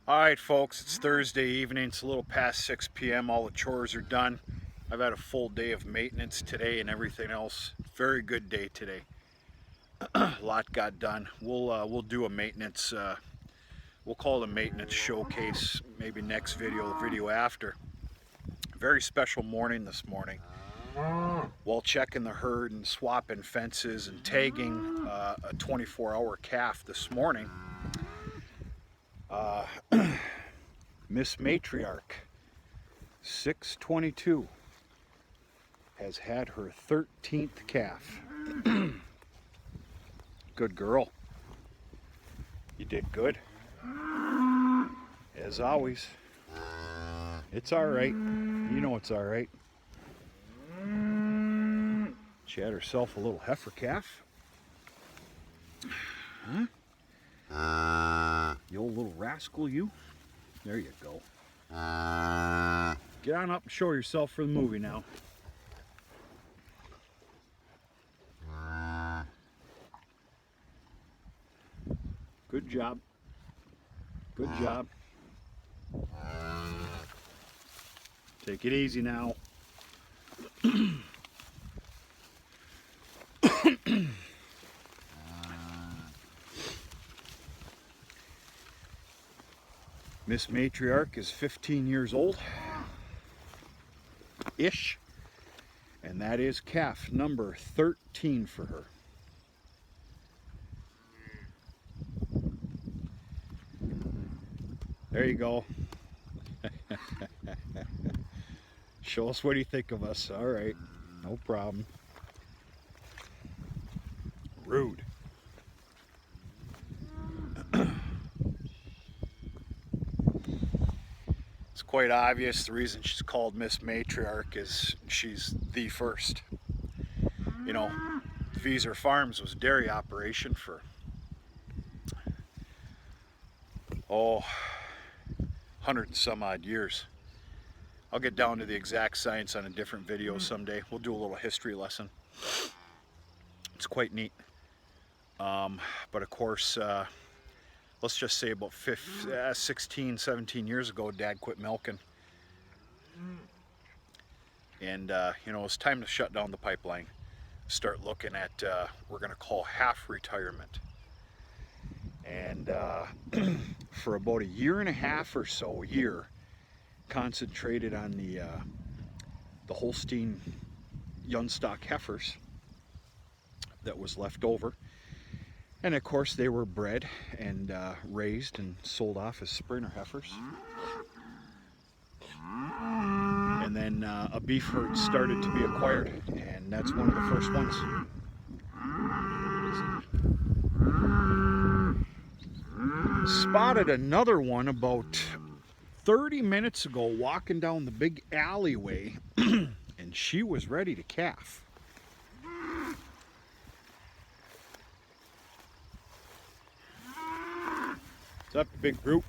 Alright folks, it's Thursday evening, it's a little past 6 p.m. All the chores are done. I've had a full day of maintenance today and everything else. Very good day today. A lot got done. We'll do a maintenance, we'll call it a maintenance showcase, maybe next video, the video after. Very special morning this morning. While checking the herd and swapping fences and tagging a 24-hour calf this morning, Miss Matriarch 622 has had her 13th calf. Good girl. You did good. As always. It's alright. You know it's alright. She had herself a little heifer calf. Huh? You old little rascal, you. There you go. Get on up and show yourself for the movie now. Good job. Good job. Take it easy now. Miss Matriarch is 15 years old, ish, and that is calf number 13 for her. There you go. Show us what you think of us. All right, no problem. Rude. It's quite obvious the reason she's called Miss Matriarch is she's the first. You know, Vieser Farms was a dairy operation for, 100 and some odd years. I'll get down to the exact science on a different video someday. We'll do a little history lesson. It's quite neat. But of course, let's just say about 16, 17 years ago, Dad quit milking. And, you know, it's time to shut down the pipeline. Start looking at, we're going to call half retirement. And for about a year and a half or so, concentrated on the Holstein young stock heifers that was left over. And of course they were bred and raised and sold off as Springer heifers. And then a beef herd started to be acquired, and that's one of the first ones. Spotted another one about 30 minutes ago walking down the big alleyway, and she was ready to calf. What's up, big group?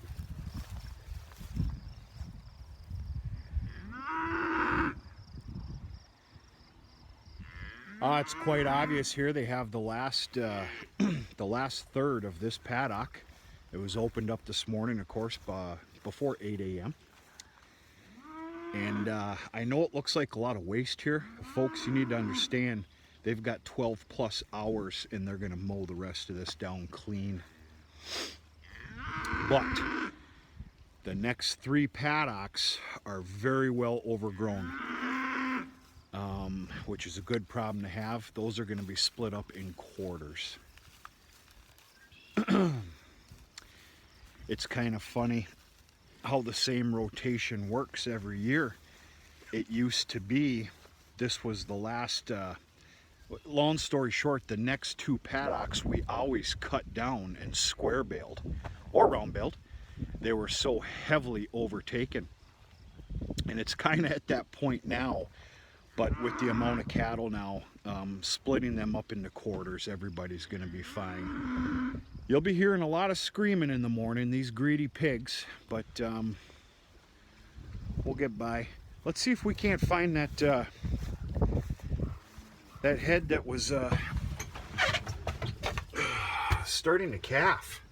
It's quite obvious here. They have the last the last third of this paddock. It was opened up this morning, of course, before 8 a.m. And I know it looks like a lot of waste here. Folks, you need to understand, they've got 12 plus hours and they're going to mow the rest of this down clean. But the next 3 paddocks are very well overgrown, which is a good problem to have. Those are going to be split up in quarters. It's kind of funny how the same rotation works every year. It used to be, this was the last, long story short, the next 2 paddocks we always cut down and square baled or round baled. They were so heavily overtaken. And it's kind of at that point now, but with the amount of cattle now, splitting them up into quarters, everybody's going to be fine. You'll be hearing a lot of screaming in the morning, these greedy pigs, but we'll get by. Let's see if we can't find that that head that was starting to calf.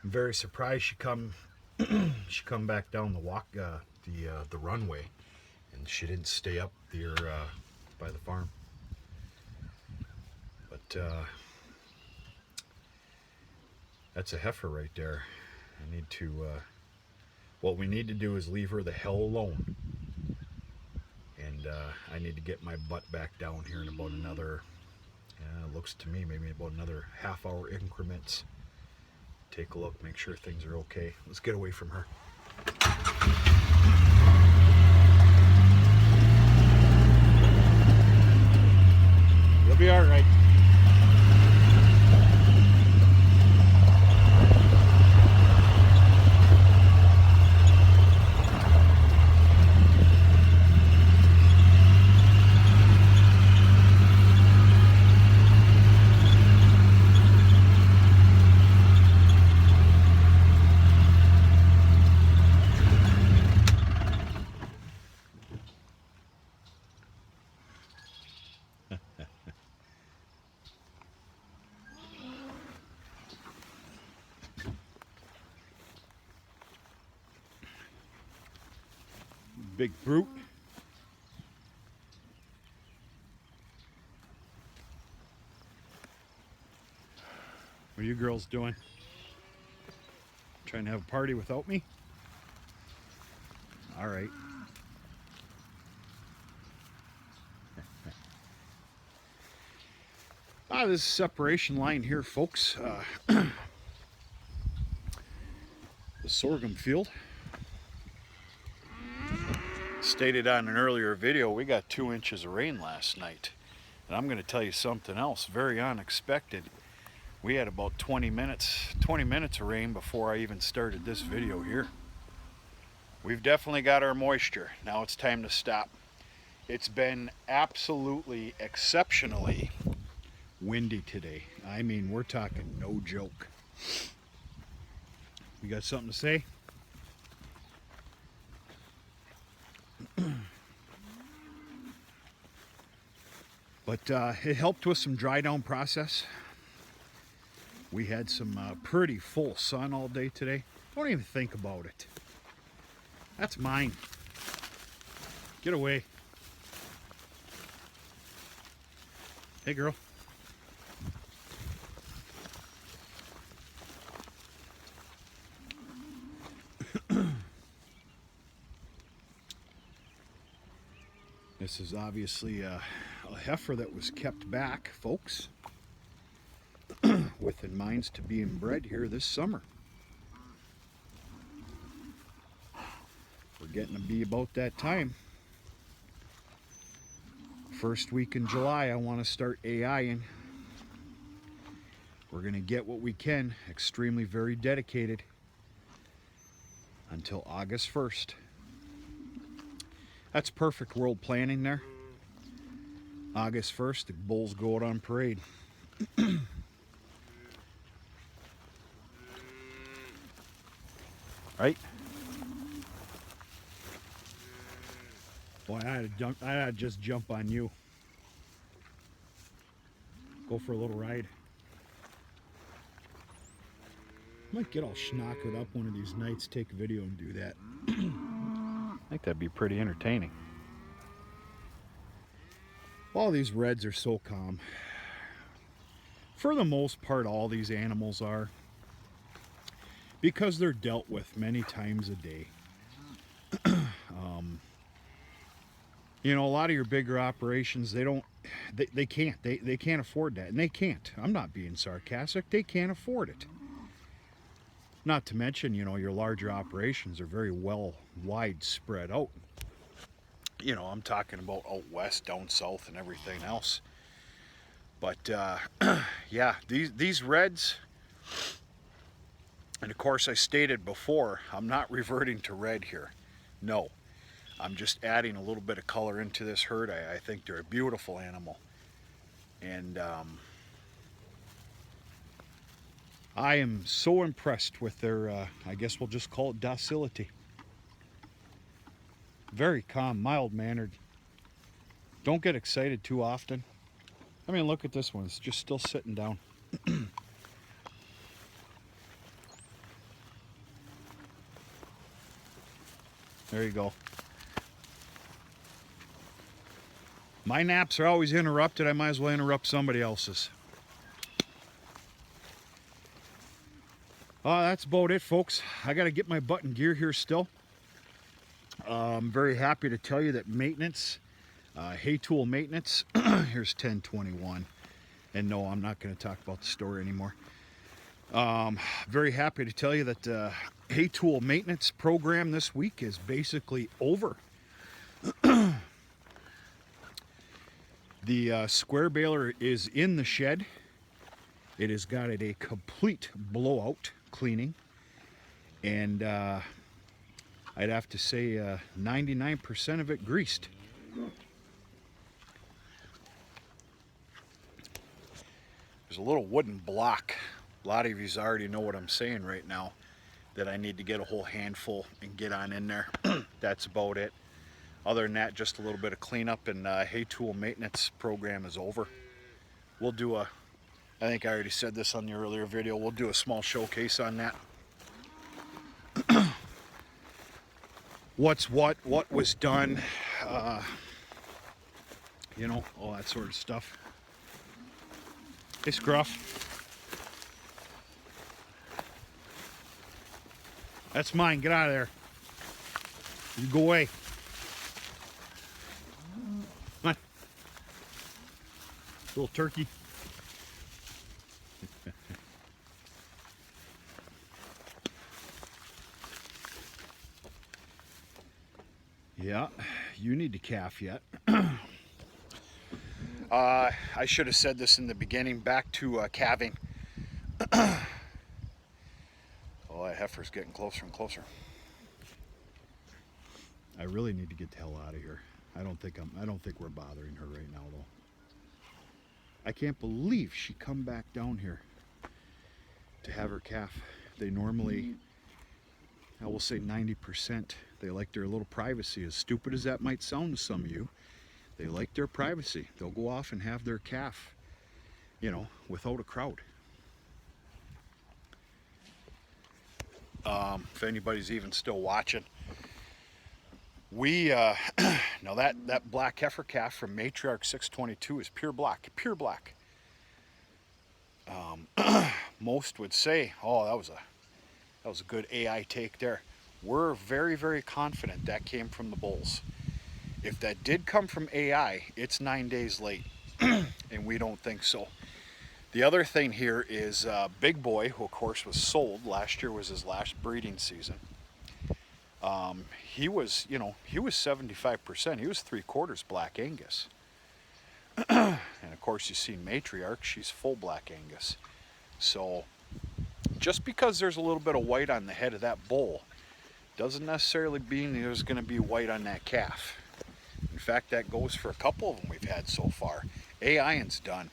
I'm very surprised she come back down the the runway, and she didn't stay up there by the farm. But that's a heifer right there. I need to. What we need to do is leave her the hell alone, and I need to get my butt back down here in about another. Looks to me maybe about another half-hour increments. Take a look, make sure things are okay. Let's get away from her. You'll be all right. Big brute. What are you girls doing? Trying to have a party without me? All right. This separation line here, folks. The sorghum field. Stated on an earlier video, we got 2 inches of rain last night. And I'm going to tell you something else, very unexpected. We had about 20 minutes of rain before I even started this video here. We've definitely got our moisture. Now it's time to stop. It's been absolutely exceptionally windy today. I mean, we're talking no joke. You got something to say? But it helped with some dry down process. We had some pretty full sun all day today. Don't even think about it. That's mine. Get away. Hey, girl. This is obviously a heifer that was kept back, folks, with in minds to being bred here this summer. We're getting to be about that time. First week in July, I want to start AIing. We're going to get what we can, extremely very dedicated, until August 1st. That's perfect world planning there. August 1st, the bulls go out on parade. Right? Boy, I had to just jump on you. Go for a little ride. Might get all schnockered up one of these nights, take a video and do that. I think that'd be pretty entertaining. All these reds are so calm. For the most part, all these animals are, because they're dealt with many times a day. You know, a lot of your bigger operations, they can't afford that, and they can't. I'm not being sarcastic. They can't afford it. Not to mention, you know, your larger operations are very well widespread out. You know, I'm talking about out west, down south, and everything else. But yeah, these reds, and of course I stated before, I'm not reverting to red here. No, I'm just adding a little bit of color into this herd. I think they're a beautiful animal, and I am so impressed with their, I guess we'll just call it docility. Very calm, mild-mannered. Don't get excited too often. I mean, look at this one. It's just still sitting down. There you go. My naps are always interrupted. I might as well interrupt somebody else's. That's about it, folks. I got to get my butt in gear here still. I'm very happy to tell you that maintenance, hay tool maintenance, here's 1021. And no, I'm not going to talk about the store anymore. Very happy to tell you that the hay tool maintenance program this week is basically over. The square baler is in the shed. It has got it a complete blowout cleaning, and I'd have to say 99% of it greased. There's a little wooden block. A lot of you already know what I'm saying right now, that I need to get a whole handful and get on in there. That's about it. Other than that, just a little bit of cleanup, and hay tool maintenance program is over. We'll do a, I think I already said this on the earlier video, we'll do a small showcase on that. What was done, you know, all that sort of stuff. Hey, Scruff. That's mine. Get out of there. You go away. Come on. Little turkey. Yeah, you need to calf yet. I should have said this in the beginning. Back to calving. Oh, that heifer's getting closer and closer. I really need to get the hell out of here. I don't think we're bothering her right now, though. I can't believe she come back down here to have her calf. They normally, I will say 90%, they like their little privacy. As stupid as that might sound to some of you, they like their privacy. They'll go off and have their calf, you know, without a crowd. If anybody's even still watching, we now that black heifer calf from Matriarch 622 is pure black, pure black. Most would say, oh, that was a good AI take there. We're very, very confident that came from the bulls. If that did come from AI, it's 9 days late, and we don't think so. The other thing here is Big Boy, who of course was sold. Last year was his last breeding season. He was, you know, he was 75%. He was 3/4 Black Angus. And of course you see Matriarch, she's full Black Angus. So just because there's a little bit of white on the head of that bull doesn't necessarily mean there's going to be white on that calf. In fact, that goes for a couple of them we've had so far. AI's done.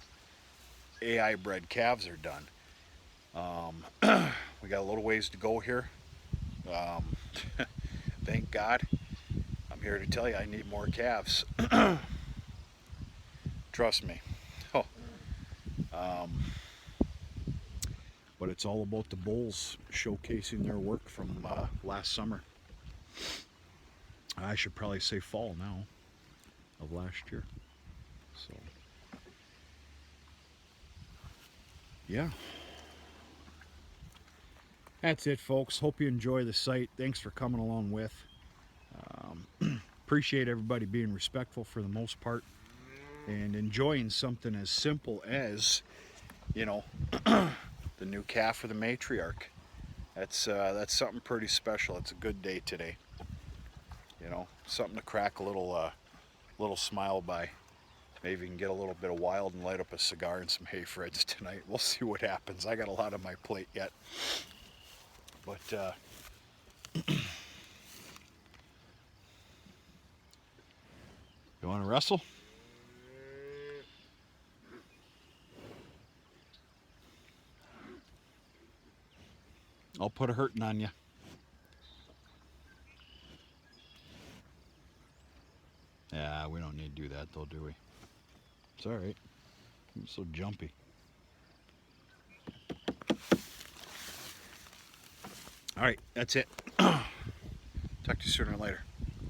AI bred calves are done. We got a little ways to go here. Thank God. I'm here to tell you I need more calves. Trust me. Oh. But it's all about the bulls showcasing their work from last summer. I should probably say fall now of last year. So yeah, that's it, folks. Hope you enjoy the site. Thanks for coming along with. Appreciate everybody being respectful for the most part and enjoying something as simple as, you know, the new calf for the Matriarch. That's something pretty special. It's a good day today. You know, something to crack a little smile by. Maybe you can get a little bit of wild and light up a cigar and some hay frids tonight. We'll see what happens. I got a lot on my plate yet. But you want to wrestle? I'll put a hurting on you. Yeah, we don't need to do that though, do we? It's all right. I'm so jumpy. All right, that's it. Talk to you sooner or later.